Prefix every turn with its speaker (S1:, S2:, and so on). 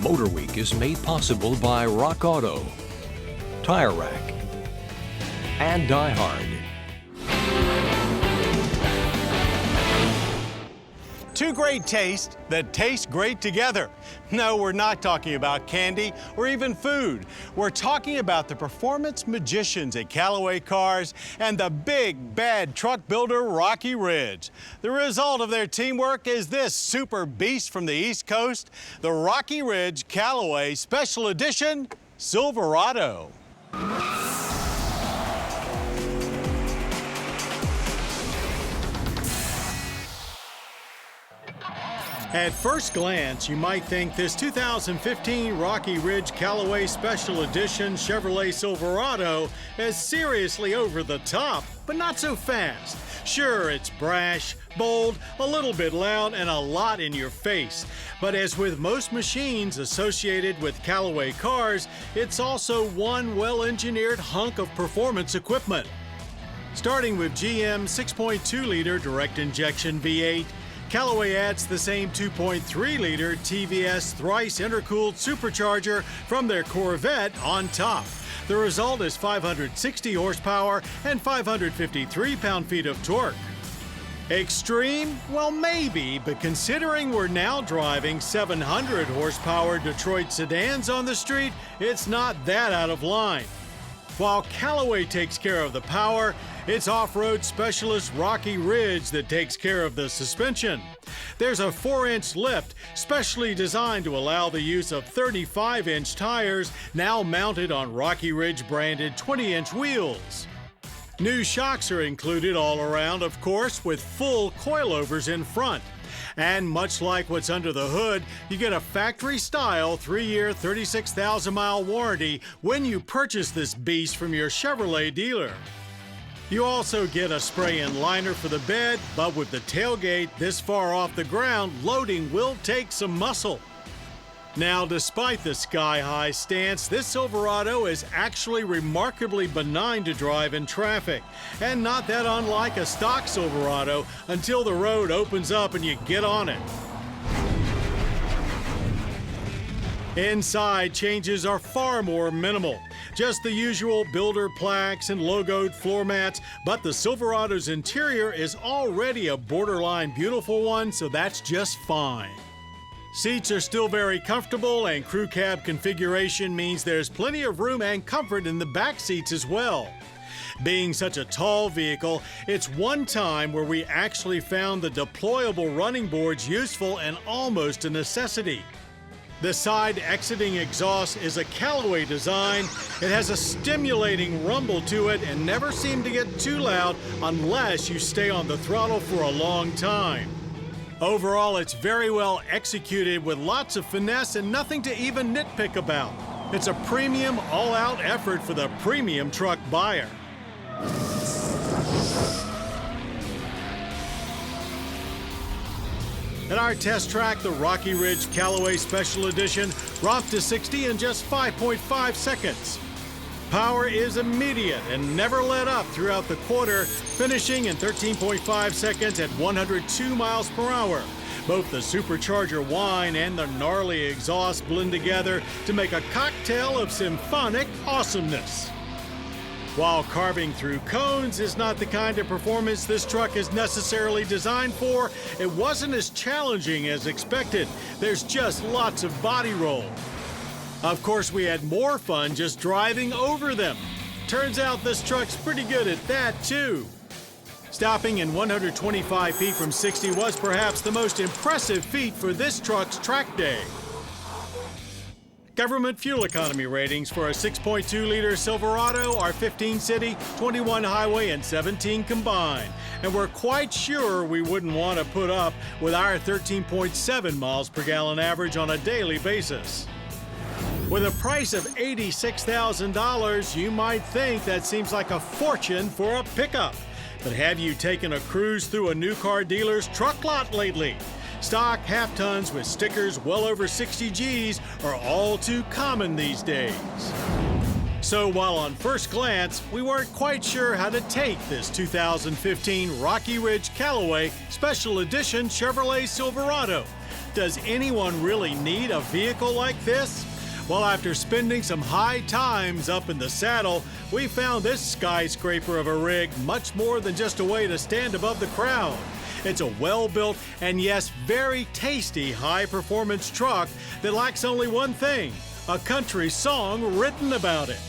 S1: MotorWeek is made possible by Rock Auto, Tire Rack, and Die Hard.
S2: Two great tastes that taste great together. No, we're not talking about candy or even food. We're talking about the performance magicians at Callaway Cars and the big bad truck builder Rocky Ridge. The result of their teamwork is this super beast from the East Coast, the Rocky Ridge Callaway Special Edition Silverado. At first glance, you might think this 2015 Rocky Ridge Callaway Special Edition Chevrolet Silverado is seriously over the top, but not so fast. Sure, it's brash, bold, a little bit loud, and a lot in your face. But as with most machines associated with Callaway cars, it's also one well-engineered hunk of performance equipment. Starting with GM's 6.2-liter direct injection V8, Callaway adds the same 2.3-liter TVS thrice intercooled supercharger from their Corvette on top. The result is 560 horsepower and 553 pound-feet of torque. Extreme? Well, maybe, but considering we're now driving 700 horsepower Detroit sedans on the street, it's not that out of line. While Callaway takes care of the power, it's off-road specialist Rocky Ridge that takes care of the suspension. There's a 4-inch lift specially designed to allow the use of 35-inch tires now mounted on Rocky Ridge branded 20-inch wheels. New shocks are included all around, of course, with full coilovers in front. And much like what's under the hood, you get a factory-style 3-year, 36,000-mile warranty when you purchase this beast from your Chevrolet dealer. You also get a spray-in liner for the bed, but with the tailgate this far off the ground, loading will take some muscle. Now, despite the sky-high stance, this Silverado is actually remarkably benign to drive in traffic, and not that unlike a stock Silverado until the road opens up and you get on it. Inside, changes are far more minimal. Just the usual builder plaques and logoed floor mats, but the Silverado's interior is already a borderline beautiful one, so that's just fine. Seats are still very comfortable, and crew cab configuration means there's plenty of room and comfort in the back seats as well. Being such a tall vehicle, it's one time where we actually found the deployable running boards useful and almost a necessity. The side exiting exhaust is a Callaway design. It has a stimulating rumble to it and never seems to get too loud unless you stay on the throttle for a long time. Overall, it's very well executed with lots of finesse and nothing to even nitpick about. It's a premium, all-out effort for the premium truck buyer. At our test track, the Rocky Ridge Callaway Special Edition romped to 60 in just 5.5 seconds. Power is immediate and never let up throughout the quarter, finishing in 13.5 seconds at 102 miles per hour. Both the supercharger whine and the gnarly exhaust blend together to make a cocktail of symphonic awesomeness. While carving through cones is not the kind of performance this truck is necessarily designed for, it wasn't as challenging as expected. There's just lots of body roll. Of course, we had more fun just driving over them. Turns out this truck's pretty good at that, too. Stopping in 125 feet from 60 was perhaps the most impressive feat for this truck's track day. Government fuel economy ratings for a 6.2-liter Silverado are 15 city, 21 highway, and 17 combined. And we're quite sure we wouldn't want to put up with our 13.7 miles per gallon average on a daily basis. With a price of $86,000, you might think that seems like a fortune for a pickup. But have you taken a cruise through a new car dealer's truck lot lately? Stock half-tons with stickers well over 60 G's are all too common these days. So while on first glance, we weren't quite sure how to take this 2015 Rocky Ridge Callaway Special Edition Chevrolet Silverado, Does anyone really need a vehicle like this? Well, after spending some high times up in the saddle, we found this skyscraper of a rig much more than just a way to stand above the crowd. It's a well-built and yes, very tasty high-performance truck that lacks only one thing: a country song written about it.